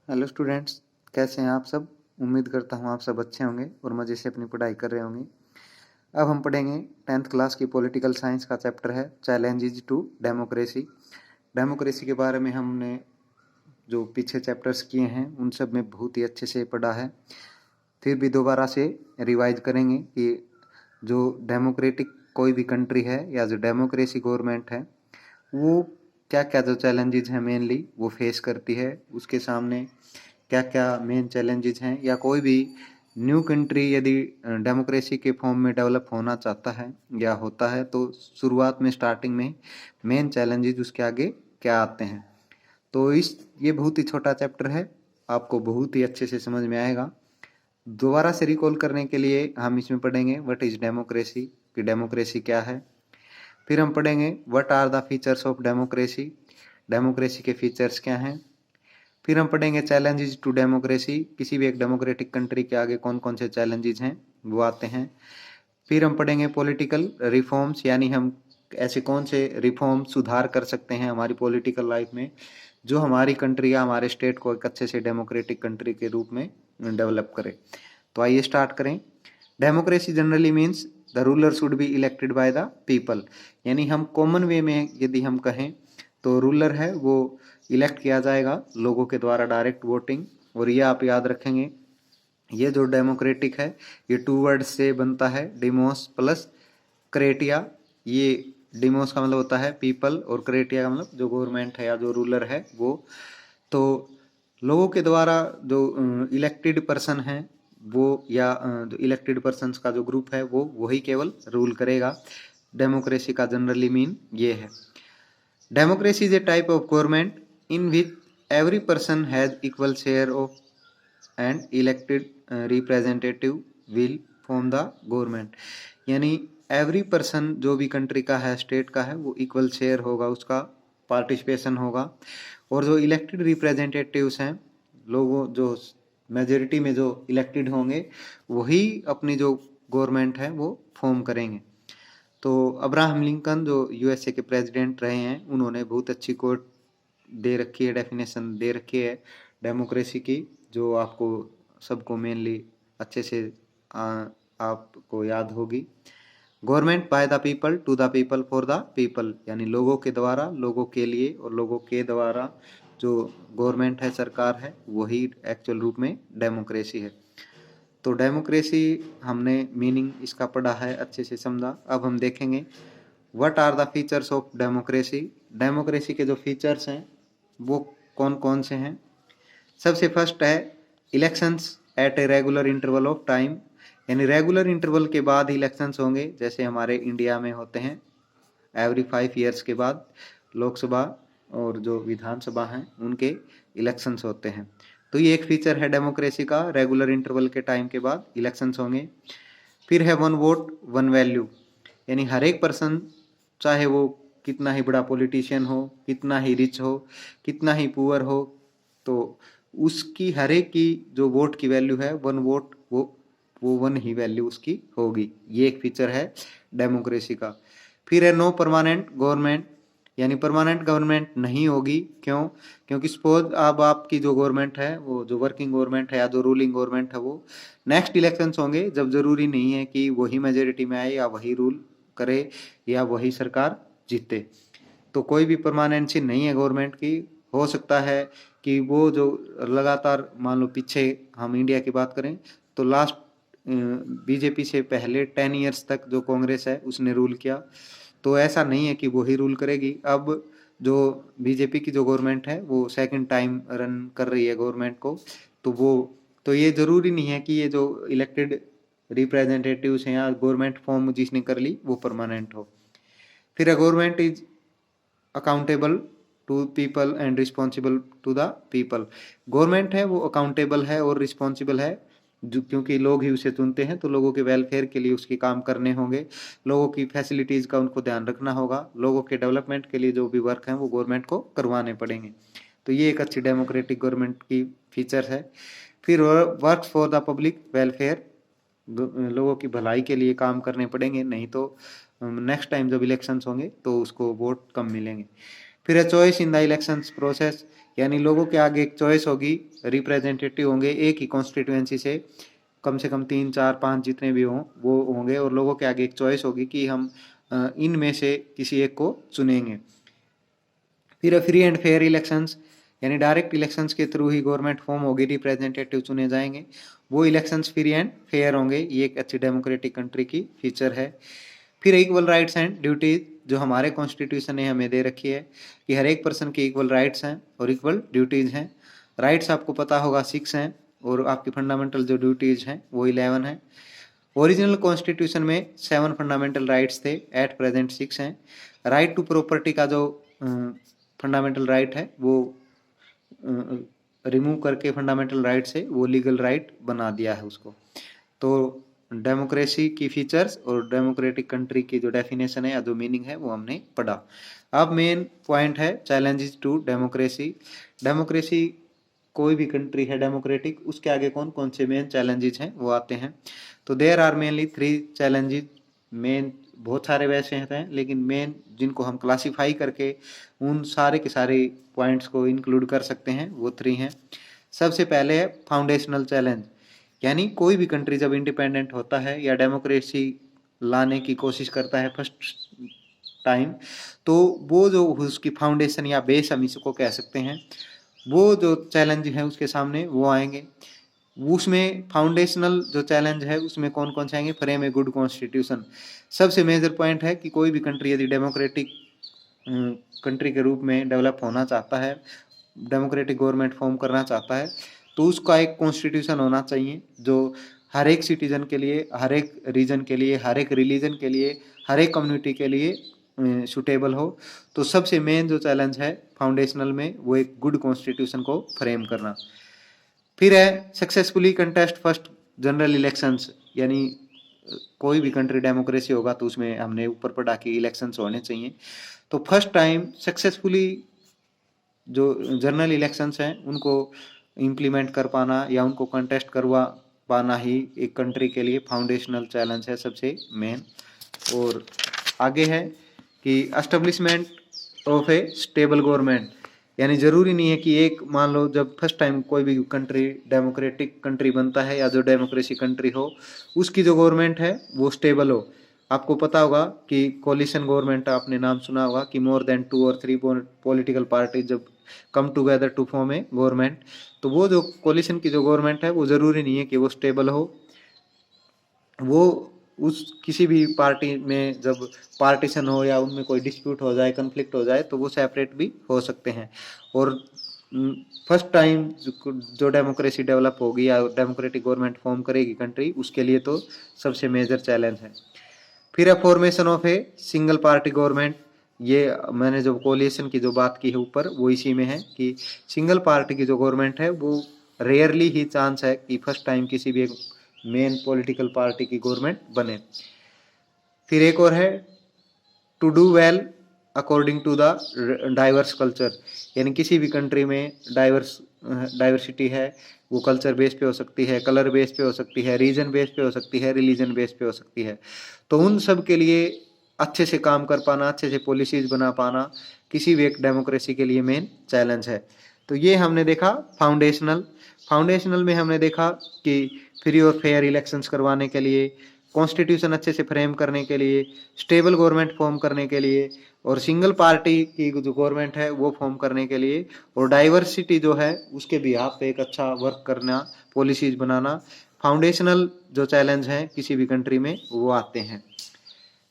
Hello students, कैसे हैं आप सब। उम्मीद करता हूँ आप सब अच्छे होंगे और मज़े से अपनी पढ़ाई कर रहे होंगे। अब हम पढ़ेंगे 10th क्लास की पॉलिटिकल साइंस का चैप्टर है चैलेंजेस टू डेमोक्रेसी। डेमोक्रेसी के बारे में हमने जो पीछे चैप्टर्स किए हैं उन सब में बहुत ही अच्छे से पढ़ा है। फिर भी दोबारा से रिवाइज करेंगे कि जो डेमोक्रेटिक कोई भी कंट्री है या जो डेमोक्रेसी गवर्नमेंट है वो क्या क्या जो चैलेंजेस हैं मेनली वो फेस करती है, उसके सामने क्या क्या मेन चैलेंजेस हैं, या कोई भी न्यू कंट्री यदि डेमोक्रेसी के फॉर्म में डेवलप होना चाहता है या होता है तो शुरुआत में स्टार्टिंग में मेन चैलेंजेस उसके आगे क्या आते हैं। तो ये बहुत ही छोटा चैप्टर है, आपको बहुत ही अच्छे से समझ में आएगा। दोबारा से रिकॉल करने के लिए हम इसमें पढ़ेंगे व्हाट इज डेमोक्रेसी, कि डेमोक्रेसी क्या है। फिर हम पढ़ेंगे what are the features of democracy, democracy के फीचर्स क्या हैं। फिर हम पढ़ेंगे चैलेंजेस टू डेमोक्रेसी, किसी भी एक डेमोक्रेटिक कंट्री के आगे कौन कौन से चैलेंजेस हैं वो आते हैं। फिर हम पढ़ेंगे पॉलिटिकल रिफॉर्म्स, यानी हम ऐसे कौन से रिफॉर्म सुधार कर सकते हैं हमारी पॉलिटिकल लाइफ में जो हमारी कंट्री या हमारे स्टेट को एक अच्छे से डेमोक्रेटिक कंट्री के रूप में डेवलप करे। तो आइए स्टार्ट करें। Democracy generally means the ruler should be elected by the people, यानी हम कॉमन वे में यदि हम कहें तो रूलर है वो इलेक्ट किया जाएगा लोगों के द्वारा डायरेक्ट वोटिंग। और ये आप याद रखेंगे, ये जो डेमोक्रेटिक है ये 2 वर्ड से बनता है, डिमोस प्लस क्रेटिया। ये डिमोस का मतलब होता है पीपल और क्रेटिया का मतलब जो गवर्नमेंट है या जो रूलर है वो। तो लोगों के द्वारा जो इलेक्टेड पर्सन है वो या जो इलेक्टेड पर्सन्स का जो ग्रुप है वो वही केवल रूल करेगा। डेमोक्रेसी का जनरली मीन ये है। Democracy is a type of government in which every person has equal share of and elected representative will form the government, यानी एवरी पर्सन जो भी कंट्री का है स्टेट का है वो इक्वल शेयर होगा, उसका पार्टिसिपेशन होगा। और जो इलेक्टेड रिप्रेजेंटेटिव्स हैं, लोगों जो मेजोरिटी में जो इलेक्टेड होंगे वही अपनी जो गवर्नमेंट है वो फॉर्म करेंगे। तो अब्राहम लिंकन जो यूएसए के प्रेसिडेंट रहे हैं उन्होंने बहुत अच्छी कोट दे रखी है, डेफिनेशन दे रखी है डेमोक्रेसी की, जो आपको सबको मेनली अच्छे से आपको याद होगी। Government by the people to the people for the people, यानी लोगों के द्वारा लोगों के लिए और लोगों के द्वारा जो गवर्नमेंट है सरकार है वही एक्चुअल रूप में डेमोक्रेसी है। तो डेमोक्रेसी हमने मीनिंग इसका पढ़ा है, अच्छे से समझा। अब हम देखेंगे what are the features of democracy. Democracy के जो फीचर्स हैं वो कौन कौन से हैं। सबसे फर्स्ट है elections at a regular interval of time, यानी रेगुलर इंटरवल के बाद इलेक्शंस होंगे, जैसे हमारे इंडिया में होते हैं एवरी 5 ईयर्स के बाद लोकसभा और जो विधानसभा हैं उनके इलेक्शंस होते हैं। तो ये एक फीचर है डेमोक्रेसी का, रेगुलर इंटरवल के टाइम के बाद इलेक्शंस होंगे। फिर है वन वोट वन वैल्यू, यानी हर एक पर्सन चाहे वो कितना ही बड़ा पॉलिटिशियन हो, कितना ही रिच हो, कितना ही पुअर हो, तो उसकी हर एक की जो वोट की वैल्यू है वन वोट वो वन ही वैल्यू उसकी होगी। ये एक फीचर है डेमोक्रेसी का। फिर है नो परमानेंट गवर्नमेंट, यानी परमानेंट गवर्नमेंट नहीं होगी। क्यों? क्योंकि सपोज अब आपकी जो गवर्नमेंट है वो जो वर्किंग गवर्नमेंट है या जो रूलिंग गवर्नमेंट है वो नेक्स्ट इलेक्शंस होंगे, जब जरूरी नहीं है कि वही मेजोरिटी में आए या वही रूल करे या वही सरकार जीते। तो कोई भी परमानेंसी नहीं है गवर्नमेंट की। हो सकता है कि वो जो लगातार मान लो पीछे हम इंडिया की बात करें तो लास्ट बीजेपी से पहले 10 ईयर्स तक जो कांग्रेस है उसने रूल किया, तो ऐसा नहीं है कि वो ही रूल करेगी। अब जो बीजेपी की जो गवर्नमेंट है वो सेकंड टाइम रन कर रही है गवर्नमेंट को, तो वो तो ये जरूरी नहीं है कि ये जो इलेक्टेड रिप्रेजेंटेटिव्स हैं या गवर्नमेंट फॉर्म जिसने कर ली वो परमानेंट हो। फिर government is accountable to people and responsible to the people, government है वो अकाउंटेबल है और रिस्पॉन्सिबल है जो क्योंकि लोग ही उसे चुनते हैं, तो लोगों के वेलफेयर के लिए उसके काम करने होंगे, लोगों की फैसिलिटीज़ का उनको ध्यान रखना होगा, लोगों के डेवलपमेंट के लिए जो भी वर्क हैं वो गवर्नमेंट को करवाने पड़ेंगे। तो ये एक अच्छी डेमोक्रेटिक गवर्नमेंट की फीचर है। फिर work for the public welfare, लोगों की भलाई के लिए काम करने पड़ेंगे, नहीं तो नेक्स्ट टाइम जब इलेक्शंस होंगे तो उसको वोट कम मिलेंगे। फिर है choice in the elections process, यानी लोगों के आगे एक चॉइस होगी, रिप्रेजेंटेटिव होंगे एक ही कॉन्स्टिट्यूएंसी से, कम से कम 3, 4, 5 जितने भी हों वो होंगे, और लोगों के आगे एक चॉइस होगी कि हम इनमें से किसी एक को चुनेंगे। फिर फ्री एंड फेयर इलेक्शंस, यानी डायरेक्ट इलेक्शंस के थ्रू ही गवर्नमेंट फॉर्म होगी, रिप्रेजेंटेटिव चुने जाएंगे, वो इलेक्शंस फ्री एंड फेयर होंगे। ये एक अच्छी डेमोक्रेटिक कंट्री की फीचर है। फिर इक्वल राइट्स एंड ड्यूटीज, जो हमारे कॉन्स्टिट्यूशन ने हमें दे रखी है कि हर एक पर्सन के इक्वल राइट्स हैं और इक्वल ड्यूटीज हैं। राइट्स आपको पता होगा 6 हैं, और आपकी फंडामेंटल जो ड्यूटीज हैं वो 11 हैं। ओरिजिनल कॉन्स्टिट्यूशन में 7 फंडामेंटल राइट्स थे, एट प्रेजेंट 6 हैं। राइट टू प्रॉपर्टी का जो फंडामेंटल राइट है वो रिमूव करके फंडामेंटल राइट से वो लीगल राइट बना दिया है उसको। तो डेमोक्रेसी की फीचर्स और डेमोक्रेटिक कंट्री की जो डेफिनेशन है या जो मीनिंग है वो हमने पढ़ा। अब मेन पॉइंट है चैलेंजेस टू डेमोक्रेसी। डेमोक्रेसी, कोई भी कंट्री है डेमोक्रेटिक, उसके आगे कौन कौन से मेन चैलेंजेस हैं वो आते हैं। तो there are mainly 3 challenges, main बहुत सारे वैसे हैं लेकिन मेन जिनको हम क्लासीफाई करके उन सारे के सारे पॉइंट्स को इंक्लूड कर सकते हैं वो 3 हैं। सबसे पहले है फाउंडेशनल चैलेंज, यानी कोई भी कंट्री जब इंडिपेंडेंट होता है या डेमोक्रेसी लाने की कोशिश करता है फर्स्ट टाइम, तो वो जो उसकी फाउंडेशन या बेस हम इसको कह सकते हैं, वो जो चैलेंज है उसके सामने वो आएंगे। उसमें फाउंडेशनल जो चैलेंज है उसमें कौन कौन से आएंगे? फ्रेम ए गुड कॉन्स्टिट्यूशन, सबसे मेजर पॉइंट है कि कोई भी कंट्री यदि डेमोक्रेटिक कंट्री के रूप में डेवलप होना चाहता है, डेमोक्रेटिक गवर्नमेंट फॉर्म करना चाहता है, तो उसका एक कॉन्स्टिट्यूशन होना चाहिए जो हर एक सिटीजन के लिए, हर एक रीजन के लिए, हर एक रिलीजन के लिए, हर एक कम्युनिटी के लिए सुटेबल हो। तो सबसे मेन जो चैलेंज है फाउंडेशनल में वो एक गुड कॉन्स्टिट्यूशन को फ्रेम करना। फिर है successfully contest first general elections, यानी कोई भी कंट्री डेमोक्रेसी होगा तो उसमें हमने ऊपर पढ़ा कि इलेक्शंस होने चाहिए। तो फर्स्ट टाइम सक्सेसफुली जो जनरल इलेक्शंस हैं उनको इम्प्लीमेंट कर पाना या उनको कंटेस्ट करवा पाना ही एक कंट्री के लिए फाउंडेशनल चैलेंज है सबसे मेन। और आगे है कि establishment of A stable government, यानी जरूरी नहीं है कि एक, मान लो जब फर्स्ट टाइम कोई भी कंट्री डेमोक्रेटिक कंट्री बनता है या जो डेमोक्रेसी कंट्री हो, उसकी जो गवर्नमेंट है वो स्टेबल हो। आपको पता होगा कि कोलिशन गवर्नमेंट, आपने नाम सुना होगा कि मोर देन 2 और 3 पॉलिटिकल पार्टी जब come together to form a government, तो वो जो कोलिशन की जो गवर्नमेंट है वो जरूरी नहीं है कि वो स्टेबल हो। वो उस किसी भी पार्टी में जब पार्टीशन हो या उनमें कोई डिस्प्यूट हो जाए, कन्फ्लिक्ट हो जाए, तो वो सेपरेट भी हो सकते हैं। और फर्स्ट टाइम जो डेमोक्रेसी डेवलप होगी या डेमोक्रेटिक गवर्नमेंट फॉर्म करेगी कंट्री, उसके लिए तो सबसे मेजर चैलेंज है। फिर है formation of a single party government, ये मैंने जो कोलिशन की जो बात की है ऊपर वो इसी में है कि सिंगल पार्टी की जो गवर्नमेंट है वो रेयरली ही चांस है कि फर्स्ट टाइम किसी भी एक मेन पॉलिटिकल पार्टी की गवर्नमेंट बने। फिर एक और है to do well according to the diverse culture, यानी किसी भी कंट्री में डाइवर्सिटी है, वो कल्चर बेस पे हो सकती है, कलर बेस पे हो सकती है, रीजन बेस पे हो सकती है, रिलीजन बेस पे हो सकती है। तो उन सब के लिए अच्छे से काम कर पाना, अच्छे से पॉलिसीज बना पाना किसी भी एक डेमोक्रेसी के लिए मेन चैलेंज है। तो ये हमने देखा फाउंडेशनल में हमने देखा कि फ्री और फेयर इलेक्शंस करवाने के लिए, कॉन्स्टिट्यूशन अच्छे से फ्रेम करने के लिए, स्टेबल गवर्नमेंट फॉर्म करने के लिए, और सिंगल पार्टी की जो गवर्नमेंट है वो फॉर्म करने के लिए, और डाइवर्सिटी जो है उसके बिहाफ पे एक अच्छा वर्क करना, पॉलिसीज बनाना, फाउंडेशनल जो चैलेंज है किसी भी कंट्री में वो आते हैं।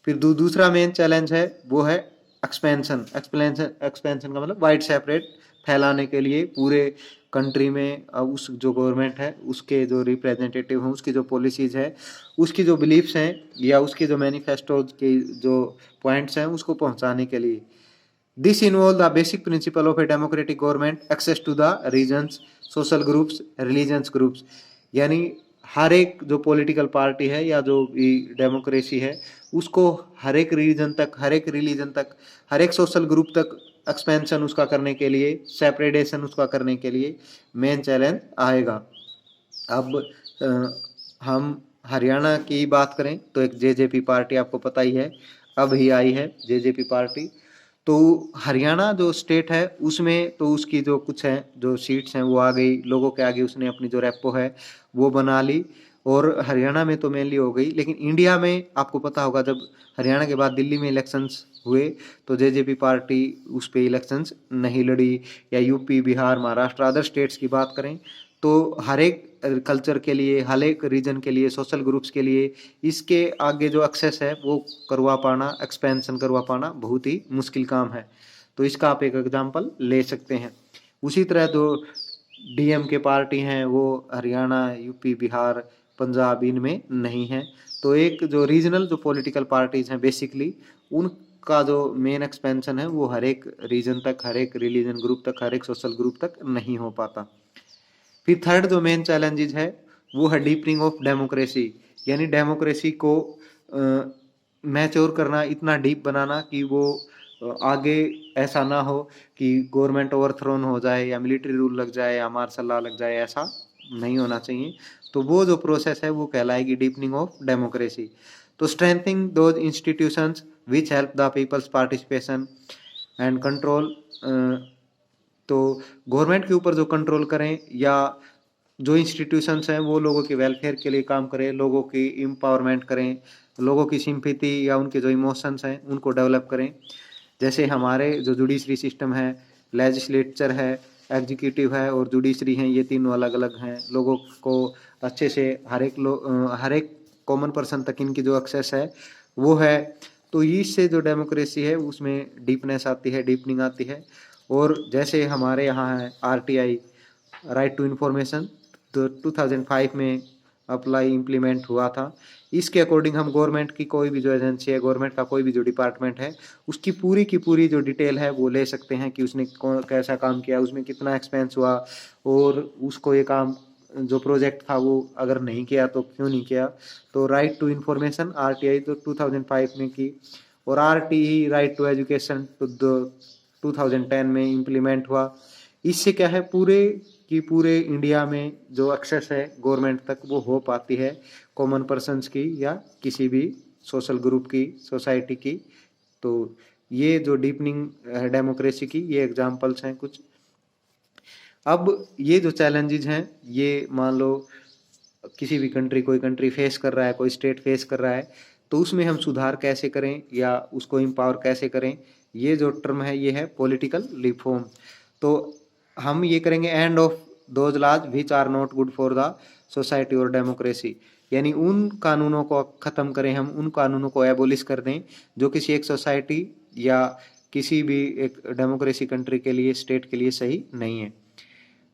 फिर दूसरा मेन चैलेंज है वो है एक्सपेंशन। एक्सपेंशन का मतलब वाइड सेपरेट, फैलाने के लिए पूरे कंट्री में उस जो गवर्नमेंट है उसके जो रिप्रेजेंटेटिव हैं, उसकी जो पॉलिसीज है, उसकी जो बिलीफ्स हैं या उसकी जो मैनिफेस्टो के जो पॉइंट्स हैं उसको पहुंचाने के लिए। This involve the basic principle of a democratic government, access to the regions, social groups, religions groups, यानी हर एक जो पॉलिटिकल पार्टी है या जो डेमोक्रेसी है उसको हर एक रीजन तक, हर एक रिलीजन तक, हर एक सोशल ग्रुप तक एक्सपेंशन उसका करने के लिए, सेपरेटेशन उसका करने के लिए मेन चैलेंज आएगा। अब हम हरियाणा की बात करें तो एक जेजेपी पार्टी आपको पता ही है, अब ही आई है जेजेपी पार्टी। तो हरियाणा जो स्टेट है उसमें तो उसकी जो कुछ है जो सीट्स हैं वो आ गई, लोगों के आगे उसने अपनी जो रेपो है वो बना ली, और हरियाणा में तो मेनली हो गई। लेकिन इंडिया में आपको पता होगा, जब हरियाणा के बाद दिल्ली में इलेक्शंस हुए तो जेजेपी पार्टी उस पे इलेक्शंस नहीं लड़ी, या UP, Bihar, Maharashtra, other states की बात करें तो हर एक कल्चर के लिए, हर एक रीजन के लिए, सोशल ग्रुप्स के लिए इसके आगे जो एक्सेस है वो करवा पाना, एक्सपेंशन करवा पाना बहुत ही मुश्किल काम है। तो इसका आप एक एग्जांपल ले सकते हैं। उसी तरह जो डीएम के पार्टी हैं वो हरियाणा, यूपी, बिहार, पंजाब इनमें नहीं है। तो एक जो रीजनल जो पॉलिटिकल पार्टीज हैं बेसिकली उनका जो मेन एक्सपेंशन है वो हर एक रीजन तक, हर एक रिलीजन ग्रुप तक, हर एक सोशल ग्रुप तक नहीं हो पाता। फिर थर्ड जो मेन चैलेंजेस है वो है डीपनिंग ऑफ डेमोक्रेसी, यानी डेमोक्रेसी को मैच्योर करना, इतना डीप बनाना कि वो आगे ऐसा ना हो कि गवर्नमेंट ओवरथ्रोन हो जाए या मिलिट्री रूल लग जाए या मार्शल लॉ लग जाए, ऐसा नहीं होना चाहिए। तो वो जो प्रोसेस है वो कहलाएगी डीपनिंग ऑफ डेमोक्रेसी। तो strengthening those institutions which help the peoples participation and control, तो गवर्नमेंट के ऊपर जो कंट्रोल करें या जो इंस्टीट्यूशंस हैं वो लोगों के वेलफेयर के लिए काम करें, लोगों की एम्पावरमेंट करें, लोगों की सिंपैथी या उनके जो इमोशंस हैं उनको डेवलप करें। जैसे हमारे जो जुडिशरी सिस्टम है, लेजिस्लेचर है, एग्जीक्यूटिव है और जुडिशरी हैं, ये तीनों अलग अलग हैं। लोगों को अच्छे से हर एक कॉमन पर्सन तक इनकी जो एक्सेस है वो है। तो इससे जो डेमोक्रेसी है उसमें डीपनेस आती है, डीपनिंग आती है। और जैसे हमारे यहाँ है आरटीआई, राइट टू इन्फॉर्मेशन, तो 2005 में अप्लाई इम्प्लीमेंट हुआ था। इसके अकॉर्डिंग हम गवर्नमेंट की कोई भी जो एजेंसी है, गवर्नमेंट का कोई भी जो डिपार्टमेंट है, उसकी पूरी की पूरी जो डिटेल है वो ले सकते हैं कि उसने कैसा काम किया, उसमें कितना एक्सपेंस हुआ, और उसको ये काम जो प्रोजेक्ट था वो अगर नहीं किया तो क्यों नहीं किया। तो राइट टू इन्फॉर्मेशन आरटीआई तो 2005 में की, और आरटीई राइट टू एजुकेशन तो 2010 में इम्प्लीमेंट हुआ। इससे क्या है, पूरे की पूरे इंडिया में जो एक्सेस है गवर्नमेंट तक वो हो पाती है, कॉमन पर्सन्स की या किसी भी सोशल ग्रुप की, सोसाइटी की। तो ये जो डीपनिंग है डेमोक्रेसी की, ये एग्जांपल्स हैं कुछ। अब ये जो चैलेंजेस हैं, ये मान लो किसी भी कंट्री, कोई कंट्री फेस कर रहा है, कोई स्टेट फेस कर रहा है, तो उसमें हम सुधार कैसे करें या उसको एम्पावर कैसे करें, ये जो टर्म है ये है पॉलिटिकल रिफॉर्म। तो हम ये करेंगे and of those laws which are not good for the society और डेमोक्रेसी, यानी उन कानूनों को खत्म करें, हम उन कानूनों को एबोलिश कर दें जो किसी एक सोसाइटी या किसी भी एक डेमोक्रेसी कंट्री के लिए, स्टेट के लिए सही नहीं है।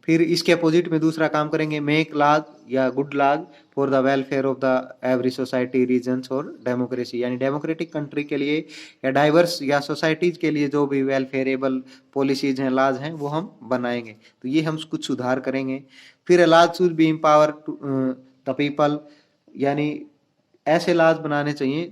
फिर इसके अपोजिट में दूसरा काम करेंगे मेक लॉज या good laws for the welfare of the every society, regions और डेमोक्रेसी, यानी डेमोक्रेटिक कंट्री के लिए या डाइवर्स या सोसाइटीज के लिए जो भी वेलफेयरेबल पॉलिसीज हैं, लॉज हैं, वो हम बनाएंगे। तो ये हम कुछ सुधार करेंगे। फिर laws should be empower the people, यानी ऐसे लॉज बनाने चाहिए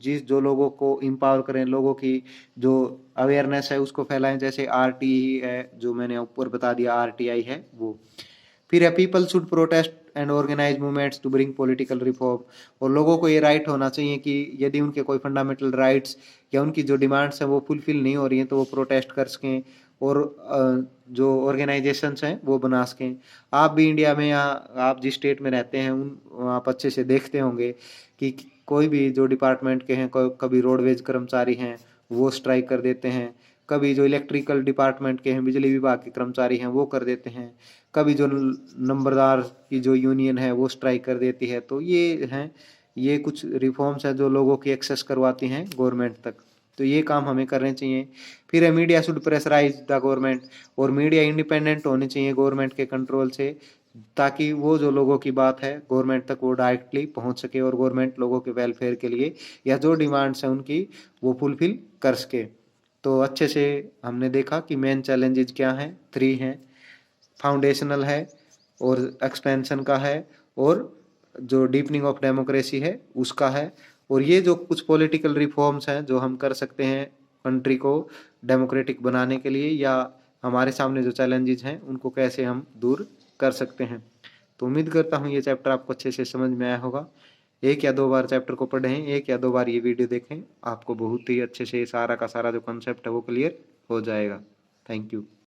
जिस जो लोगों को एम्पावर करें, लोगों की जो अवेयरनेस है उसको फैलाएं। जैसे आरटीई है जो मैंने ऊपर बता दिया, आरटीआई है वो। फिर people should protest and organise movements to bring political reform, और लोगों को ये राइट होना चाहिए कि यदि उनके कोई फंडामेंटल राइट्स या उनकी जो डिमांड्स हैं वो फुलफिल नहीं हो रही हैं तो वो प्रोटेस्ट कर सकें और जो ऑर्गेनाइजेशंस हैं वो बना सकें। आप भी इंडिया में या आप जिस स्टेट में रहते हैं उन आप अच्छे से देखते होंगे कि कोई भी जो डिपार्टमेंट के हैं, कभी रोडवेज कर्मचारी हैं वो स्ट्राइक कर देते हैं, कभी जो इलेक्ट्रिकल डिपार्टमेंट के हैं, बिजली विभाग के कर्मचारी हैं वो कर देते हैं, कभी जो नंबरदार की जो यूनियन है वो स्ट्राइक कर देती है। तो ये हैं, ये कुछ रिफॉर्म्स हैं जो लोगों की एक्सेस करवाती हैं गवर्नमेंट तक। तो ये काम हमें करने चाहिए। फिर media should pressurise the government, और मीडिया इंडिपेंडेंट होनी चाहिए गवर्नमेंट के कंट्रोल से, ताकि वो जो लोगों की बात है गवर्नमेंट तक वो डायरेक्टली पहुंच सके और गवर्नमेंट लोगों के वेलफेयर के लिए या जो डिमांड्स हैं उनकी वो फुलफिल कर सके। तो अच्छे से हमने देखा कि मेन चैलेंजेस क्या हैं, 3 हैं। फाउंडेशनल है और एक्सपेंशन का है और जो डीपनिंग ऑफ डेमोक्रेसी है उसका है। और ये जो कुछ पॉलिटिकल रिफॉर्म्स हैं जो हम कर सकते हैं कंट्री को डेमोक्रेटिक बनाने के लिए, या हमारे सामने जो चैलेंजेस हैं उनको कैसे हम दूर कर सकते हैं। तो उम्मीद करता हूँ ये चैप्टर आपको अच्छे से समझ में आया होगा। एक या दो बार चैप्टर को पढ़ें, एक या दो बार ये वीडियो देखें, आपको बहुत ही अच्छे से सारा का सारा जो कंसेप्ट है वो क्लियर हो जाएगा। Thank you.